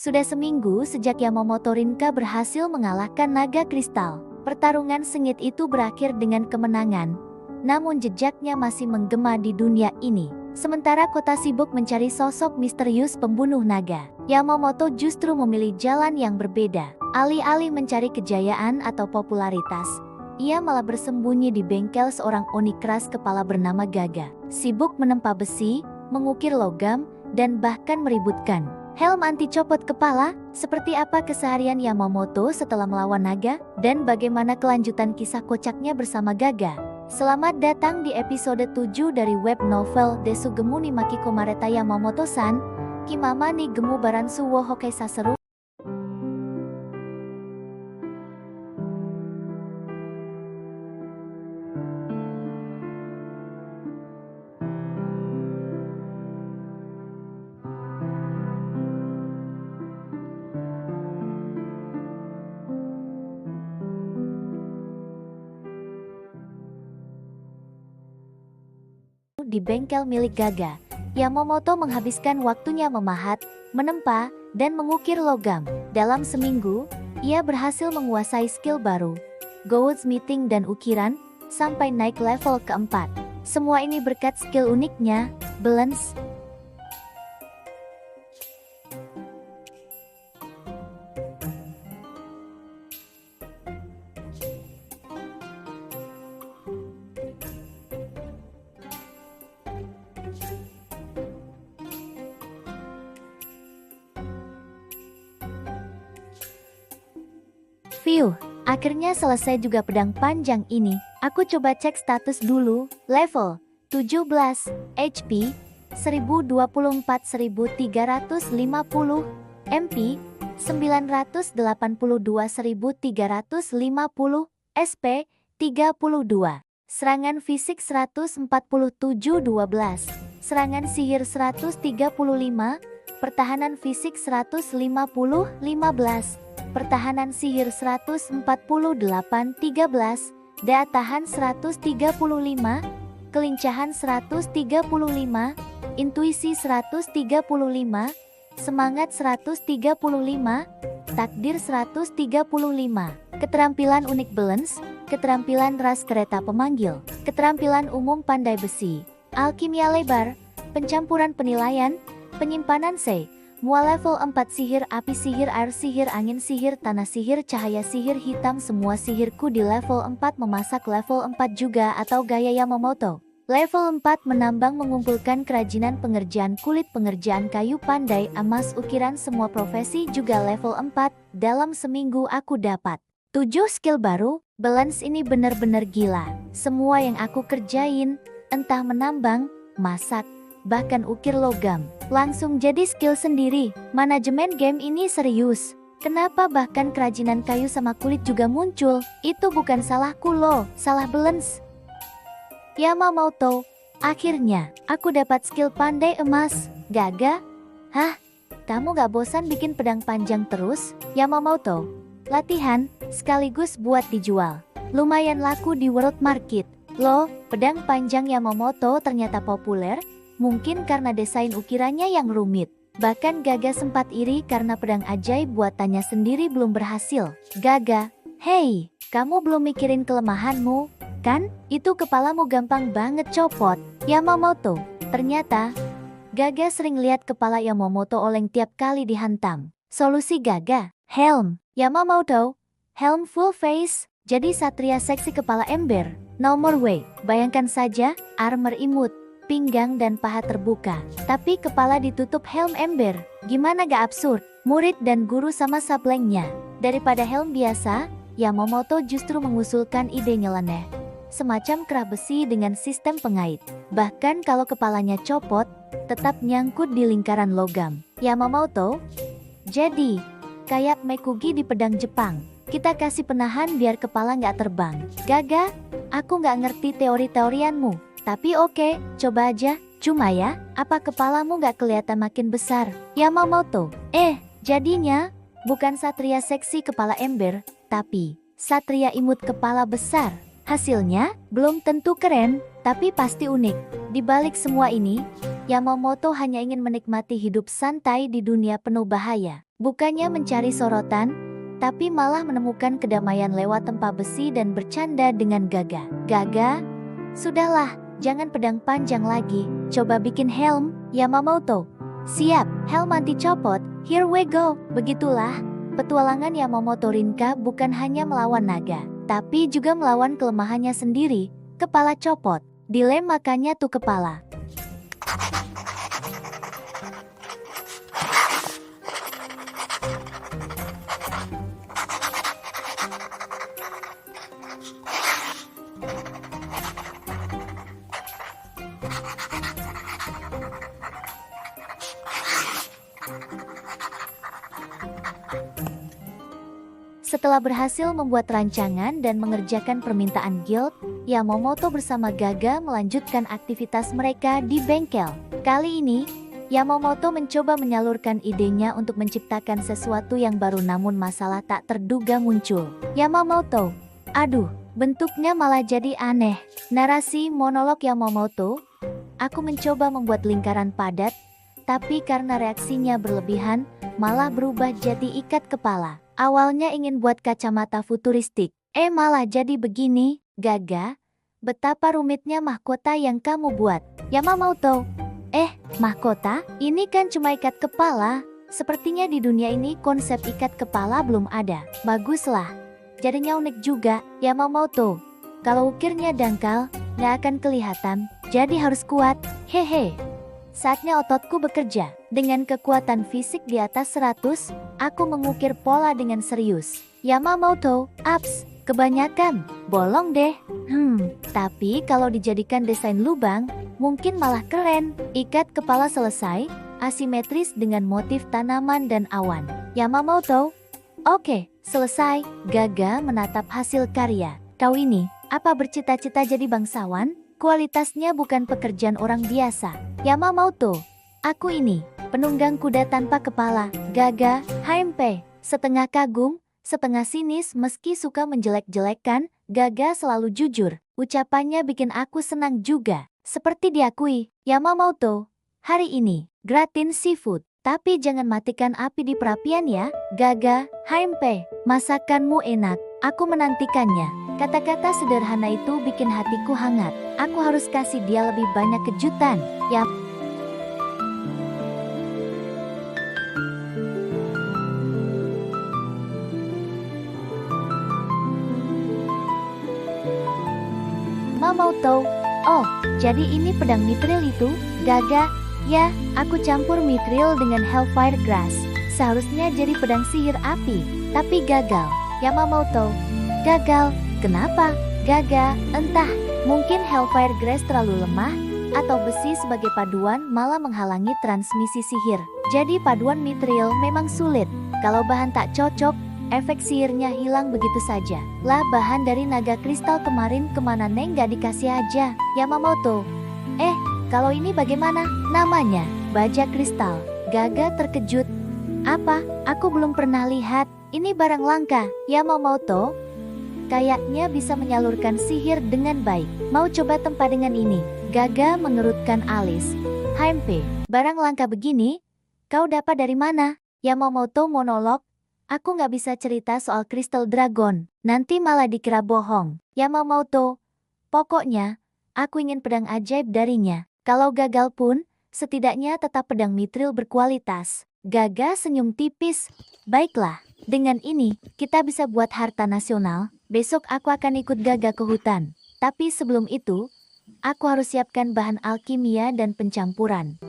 Sudah seminggu sejak Yamamoto Rinka berhasil mengalahkan naga kristal. Pertarungan sengit itu berakhir dengan kemenangan, namun jejaknya masih menggema di dunia ini. Sementara kota sibuk mencari sosok misterius pembunuh naga, Yamamoto justru memilih jalan yang berbeda. Alih-alih mencari kejayaan atau popularitas, ia malah bersembunyi di bengkel seorang oni keras kepala bernama Gaga. Sibuk menempa besi, mengukir logam, dan bahkan meributkan helm anti copot kepala. Seperti apa keseharian Yamamoto setelah melawan naga? Dan bagaimana kelanjutan kisah kocaknya bersama Gaga? Selamat datang di episode 7 dari web novel Desugemu ni Makiko Mareta Yamamoto-san, Kimama ni Gemu Baransu wo Hokei Saseru. Di bengkel milik Gaga, Yamamoto menghabiskan waktunya memahat, menempa, dan mengukir logam. Dalam seminggu, ia berhasil menguasai skill baru, goldsmithing dan ukiran, sampai naik level keempat. Semua ini berkat skill uniknya, balance. Phew, akhirnya selesai juga pedang panjang ini. Aku coba cek status dulu. Level 17, HP 1024.350, MP 982.350, SP 32. Serangan fisik 147-12, serangan sihir 135, pertahanan fisik 150-15. Pertahanan sihir 148-13, daya tahan 135, kelincahan 135, intuisi 135, semangat 135, takdir 135. Keterampilan unik balance, keterampilan ras kereta pemanggil, keterampilan umum pandai besi, alkimia lebar, pencampuran penilaian, penyimpanan C. Mua level 4 sihir api, sihir air, sihir angin, sihir tanah, sihir cahaya, sihir hitam. Semua sihirku di level 4. Memasak level 4 juga atau gaya Yamamoto. Level 4 menambang, mengumpulkan kerajinan, pengerjaan kulit, pengerjaan kayu, pandai, emas, ukiran, semua profesi juga level 4. Dalam seminggu aku dapat 7 skill baru. Balance ini benar-benar gila. Semua yang aku kerjain, entah menambang, masak, bahkan ukir logam, langsung jadi skill sendiri. Manajemen game ini serius. Kenapa bahkan kerajinan kayu sama kulit juga muncul? Itu bukan salahku loh, salah balance Yamamoto. Akhirnya, aku dapat skill pandai emas. Gaga? Hah? Kamu gak bosan bikin pedang panjang terus? Yamamoto, latihan, sekaligus buat dijual. Lumayan laku di world market. Loh, pedang panjang Yamamoto ternyata populer. Mungkin karena desain ukirannya yang rumit. Bahkan Gaga sempat iri karena pedang ajaib buatannya sendiri belum berhasil. Gaga, hei, kamu belum mikirin kelemahanmu, kan? Itu kepalamu gampang banget copot. Yamamoto, ternyata Gaga sering lihat kepala Yamamoto oleng tiap kali dihantam. Solusi Gaga, helm. Yamamoto, helm full face. Jadi satria seksi kepala ember. No more way. Bayangkan saja, armor imut, pinggang dan paha terbuka, tapi kepala ditutup helm ember. Gimana gak absurd? Murid dan guru sama sablengnya. Daripada helm biasa, Yamamoto justru mengusulkan ide nyeleneh, semacam kerah besi dengan sistem pengait. Bahkan kalau kepalanya copot, tetap nyangkut di lingkaran logam. Yamamoto, jadi kayak Mekugi di pedang Jepang. Kita kasih penahan biar kepala gak terbang. Gaga, aku gak ngerti teori-teorianmu. Tapi oke, coba aja. Cuma ya, apa kepalamu gak kelihatan makin besar? Yamamoto, jadinya, bukan satria seksi kepala ember, tapi satria imut kepala besar. Hasilnya, belum tentu keren, tapi pasti unik. Di balik semua ini, Yamamoto hanya ingin menikmati hidup santai di dunia penuh bahaya. Bukannya mencari sorotan, tapi malah menemukan kedamaian lewat tempa besi dan bercanda dengan Gaga. Gaga, sudahlah, jangan pedang panjang lagi, coba bikin helm, Yamamoto. Siap, helm anti copot, here we go. Begitulah, petualangan Yamamoto Rinka bukan hanya melawan naga, tapi juga melawan kelemahannya sendiri, kepala copot. Dilem makanya tuh kepala. Setelah berhasil membuat rancangan dan mengerjakan permintaan guild, Yamamoto bersama Gaga melanjutkan aktivitas mereka di bengkel. Kali ini, Yamamoto mencoba menyalurkan idenya untuk menciptakan sesuatu yang baru namun masalah tak terduga muncul. Yamamoto, aduh, bentuknya malah jadi aneh. Narasi monolog Yamamoto, aku mencoba membuat lingkaran padat, tapi karena reaksinya berlebihan, malah berubah jadi ikat kepala. Awalnya ingin buat kacamata futuristik, malah jadi begini. Gaga, betapa rumitnya mahkota yang kamu buat. Yamamoto, mahkota? Ini kan cuma ikat kepala. Sepertinya di dunia ini konsep ikat kepala belum ada. Baguslah, jadinya unik juga. Yamamoto, kalau ukirnya dangkal, nggak akan kelihatan, jadi harus kuat. Hehe. Saatnya ototku bekerja. Dengan kekuatan fisik di atas 100, aku mengukir pola dengan serius. Yamamoto, ups, kebanyakan, bolong deh. Tapi kalau dijadikan desain lubang, mungkin malah keren. Ikat kepala selesai, asimetris dengan motif tanaman dan awan. Yamamoto, oke, selesai. Gaga menatap hasil karya. Kau ini, apa bercita-cita jadi bangsawan? Kualitasnya bukan pekerjaan orang biasa. Yamamoto, aku ini, penunggang kuda tanpa kepala. Gaga, HMP, setengah kagum, setengah sinis meski suka menjelek-jelekkan, Gaga selalu jujur. Ucapannya bikin aku senang juga. Seperti diakui, Yamamoto, hari ini, gratin seafood. Tapi jangan matikan api di perapian ya. Gaga, HMP, masakanmu enak, aku menantikannya. Kata-kata sederhana itu bikin hatiku hangat. Aku harus kasih dia lebih banyak kejutan. Yamamoto, oh, jadi ini pedang mithril itu? Gaga, ya, aku campur mithril dengan hellfire grass. Seharusnya jadi pedang sihir api, tapi gagal. Yamamoto, gagal. Kenapa? Gaga, entah, mungkin hellfire grass terlalu lemah, atau besi sebagai paduan malah menghalangi transmisi sihir. Jadi paduan mithril memang sulit. Kalau bahan tak cocok, efek sihirnya hilang begitu saja. Lah bahan dari naga kristal kemarin kemana neng gak dikasih aja? Yamamoto, kalau ini bagaimana? Namanya, baja kristal. Gaga terkejut. Apa? Aku belum pernah lihat. Ini barang langka. Yamamoto, kayaknya bisa menyalurkan sihir dengan baik. Mau coba tempa dengan ini? Gaga mengerutkan alis. HMP, barang langka begini? Kau dapat dari mana? Yamamoto monolog. Aku nggak bisa cerita soal Crystal Dragon. Nanti malah dikira bohong. Yamamoto, pokoknya, aku ingin pedang ajaib darinya. Kalau gagal pun, setidaknya tetap pedang mithril berkualitas. Gaga senyum tipis. Baiklah, dengan ini, kita bisa buat harta nasional. Besok aku akan ikut Gaga ke hutan. Tapi sebelum itu, aku harus siapkan bahan alkimia dan pencampuran.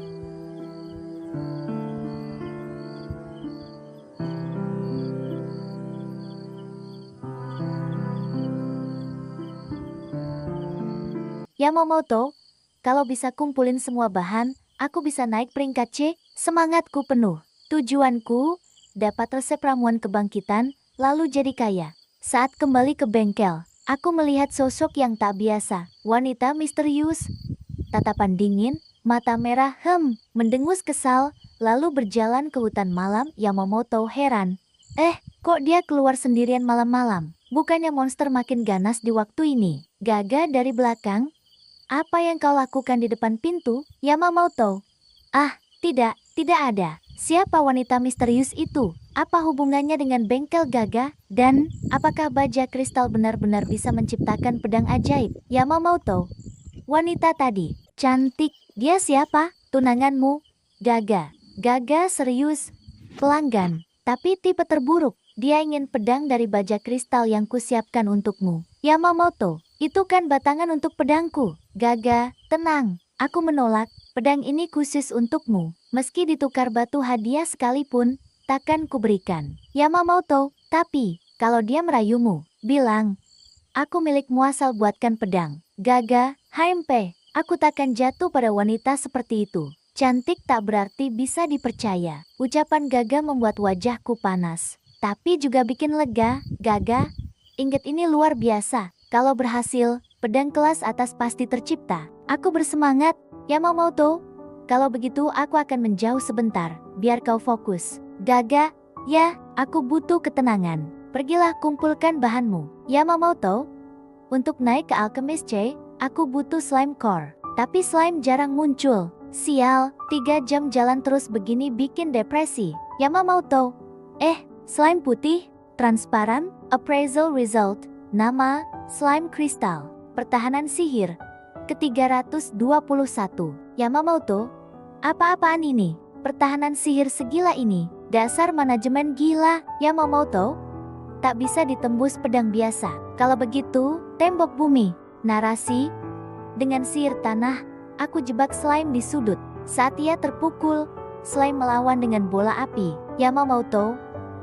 Yamamoto, kalau bisa kumpulin semua bahan, aku bisa naik peringkat C. Semangatku penuh. Tujuanku, dapat resep ramuan kebangkitan, lalu jadi kaya. Saat kembali ke bengkel, aku melihat sosok yang tak biasa. Wanita misterius, tatapan dingin, mata merah mendengus kesal, lalu berjalan ke hutan malam. Yamamoto heran. Kok dia keluar sendirian malam-malam? Bukannya monster makin ganas di waktu ini? Gaga dari belakang. Apa yang kau lakukan di depan pintu? Yamamoto. Tidak ada. Siapa wanita misterius itu? Apa hubungannya dengan bengkel Gaga? Dan, apakah baja kristal benar-benar bisa menciptakan pedang ajaib? Yamamoto, wanita tadi, cantik. Dia siapa? Tunanganmu? Gaga. Gaga serius. Pelanggan, tapi tipe terburuk. Dia ingin pedang dari baja kristal yang kusiapkan untukmu. Yamamoto, itu kan batangan untuk pedangku. Gaga, tenang. Aku menolak. Pedang ini khusus untukmu. Meski ditukar batu hadiah sekalipun, takkan kuberikan. Yamamoto, tapi, kalau dia merayumu, bilang, aku milikmu asal buatkan pedang. Gaga, HMP, aku takkan jatuh pada wanita seperti itu. Cantik tak berarti bisa dipercaya. Ucapan Gaga membuat wajahku panas. Tapi juga bikin lega. Gaga, ingat ini luar biasa. Kalau berhasil, pedang kelas atas pasti tercipta. Aku bersemangat. Yamamoto, kalau begitu aku akan menjauh sebentar. Biar kau fokus. Gaga, ya, aku butuh ketenangan. Pergilah kumpulkan bahanmu. Yamamoto, untuk naik ke Alchemist C, aku butuh slime core. Tapi slime jarang muncul. Sial, 3 jam jalan terus begini bikin depresi. Yamamoto, slime putih, transparan, appraisal result, nama, slime kristal, pertahanan sihir, ke-321. Yamamoto, apa-apaan ini? Pertahanan sihir segila ini, dasar manajemen gila. Yamamoto, tak bisa ditembus pedang biasa. Kalau begitu, tembok bumi, narasi, dengan sihir tanah, aku jebak slime di sudut. Saat ia terpukul, slime melawan dengan bola api. Yamamoto,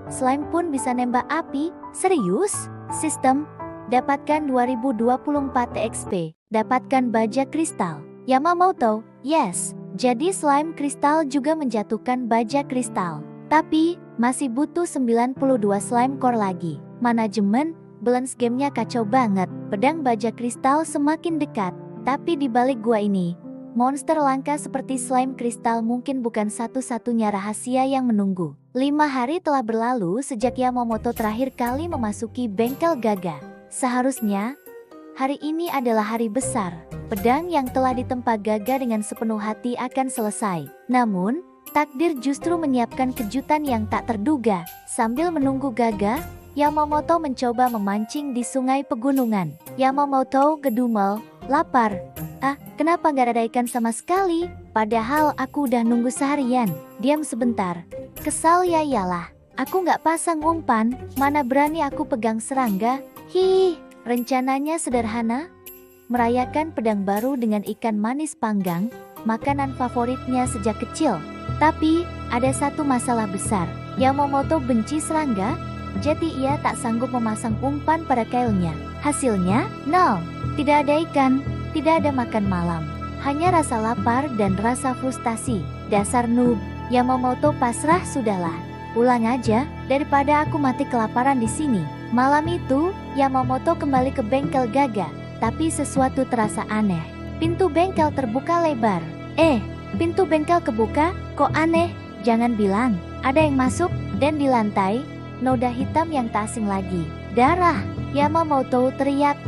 slime pun bisa nembak api? Serius? Sistem, dapatkan 2024 XP, dapatkan baja kristal. Yamamoto, yes, jadi slime kristal juga menjatuhkan baja kristal. Tapi, masih butuh 92 slime core lagi. Manajemen, balance gamenya kacau banget. Pedang baja kristal semakin dekat. Tapi di balik gua ini, monster langka seperti slime kristal mungkin bukan satu-satunya rahasia yang menunggu. 5 hari telah berlalu sejak Yamamoto terakhir kali memasuki bengkel Gaga. Seharusnya, hari ini adalah hari besar. Pedang yang telah ditempa Gaga dengan sepenuh hati akan selesai. Namun, takdir justru menyiapkan kejutan yang tak terduga. Sambil menunggu Gaga, Yamamoto mencoba memancing di sungai pegunungan. Yamamoto gedumel, lapar. Kenapa gak ada ikan sama sekali? Padahal aku udah nunggu seharian. Diam sebentar. Kesal ya iyalah. Aku gak pasang umpan, mana berani aku pegang serangga. Rencananya sederhana. Merayakan pedang baru dengan ikan manis panggang, makanan favoritnya sejak kecil. Tapi, ada satu masalah besar. Yamamoto benci serangga, jadi ia tak sanggup memasang umpan pada kailnya. Hasilnya, 0. Tidak ada ikan, tidak ada makan malam. Hanya rasa lapar dan rasa frustasi. Dasar noob. Yamamoto pasrah sudahlah. Pulang aja, daripada aku mati kelaparan di sini. Malam itu, Yamamoto kembali ke bengkel Gaga. Tapi sesuatu terasa aneh. Pintu bengkel terbuka lebar. Pintu bengkel kebuka? Kok aneh? Jangan bilang, ada yang masuk, dan di lantai, noda hitam yang tak asing lagi. Darah! Yamamoto teriak.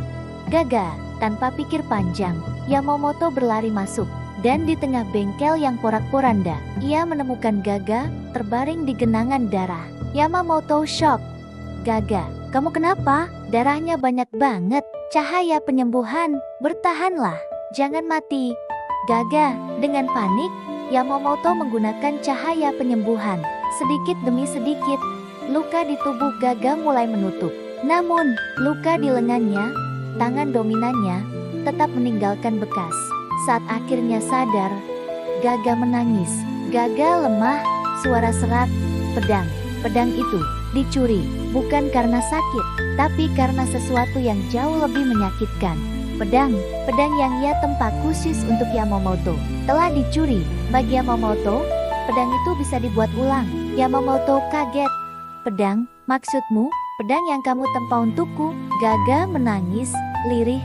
Gaga, tanpa pikir panjang, Yamamoto berlari masuk. Dan di tengah bengkel yang porak-poranda, ia menemukan Gaga, terbaring di genangan darah. Yamamoto shock. Gaga, kamu kenapa? Darahnya banyak banget. Cahaya penyembuhan, bertahanlah. Jangan mati. Gaga, dengan panik, Yamamoto menggunakan cahaya penyembuhan. Sedikit demi sedikit, luka di tubuh Gaga mulai menutup. Namun, luka di lengannya, tangan dominannya, tetap meninggalkan bekas. Saat akhirnya sadar, Gaga menangis. Gaga lemah, suara serak, pedang itu dicuri, bukan karena sakit, tapi karena sesuatu yang jauh lebih menyakitkan. Pedang yang ia tempa khusus untuk Yamamoto, telah dicuri. Bagi Yamamoto, pedang itu bisa dibuat ulang. Yamamoto kaget. Pedang, maksudmu, pedang yang kamu tempa untukku? Gaga menangis, lirih.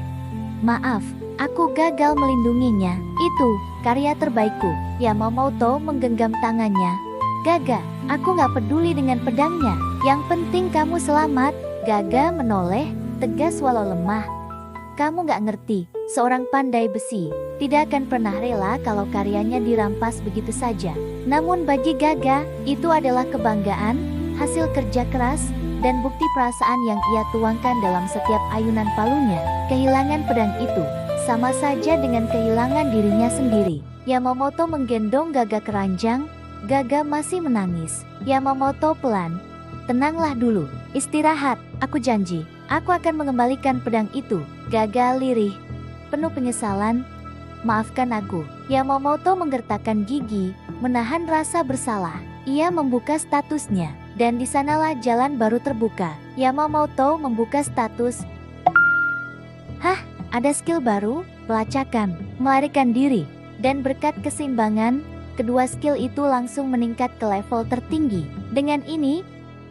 Maaf, aku gagal melindunginya. Itu, karya terbaikku. Yamamoto menggenggam tangannya. Gaga, aku gak peduli dengan pedangnya. Yang penting kamu selamat. Gaga menoleh, tegas walau lemah. Kamu gak ngerti, seorang pandai besi tidak akan pernah rela kalau karyanya dirampas begitu saja. Namun bagi Gaga, itu adalah kebanggaan, hasil kerja keras, dan bukti perasaan yang ia tuangkan dalam setiap ayunan palunya. Kehilangan pedang itu sama saja dengan kehilangan dirinya sendiri. Yamamoto menggendong Gaga ke ranjang. Gaga masih menangis. Yamamoto pelan. Tenanglah dulu, istirahat, aku janji, aku akan mengembalikan pedang itu. Gaga lirih, penuh penyesalan. Maafkan aku. Yamamoto menggertakkan gigi, menahan rasa bersalah. Ia membuka statusnya, dan di sanalah jalan baru terbuka. Yamamoto membuka status. Hah, ada skill baru, pelacakan, melarikan diri. Dan berkat keseimbangan, kedua skill itu langsung meningkat ke level tertinggi. Dengan ini,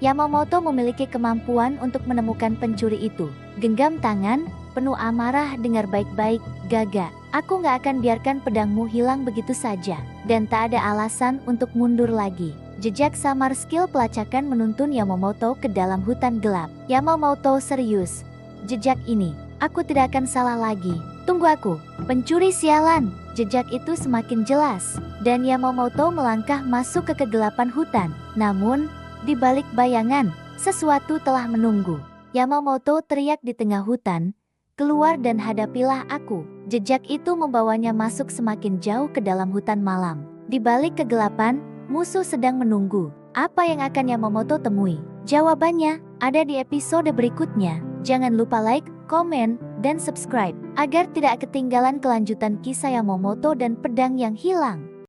Yamamoto memiliki kemampuan untuk menemukan pencuri itu. Genggam tangan, penuh amarah. Dengar baik-baik, Gaga. Aku gak akan biarkan pedangmu hilang begitu saja. Dan tak ada alasan untuk mundur lagi. Jejak samar skill pelacakan menuntun Yamamoto ke dalam hutan gelap. Yamamoto serius. Jejak ini, aku tidak akan salah lagi. Tunggu aku, pencuri sialan. Jejak itu semakin jelas. Dan Yamamoto melangkah masuk ke kegelapan hutan. Namun, di balik bayangan, sesuatu telah menunggu. Yamamoto teriak di tengah hutan. Keluar dan hadapilah aku. Jejak itu membawanya masuk semakin jauh ke dalam hutan malam. Di balik kegelapan, musuh sedang menunggu. Apa yang akan Yamamoto temui? Jawabannya ada di episode berikutnya. Jangan lupa like, komen, dan subscribe agar tidak ketinggalan kelanjutan kisah Yamamoto dan pedang yang hilang.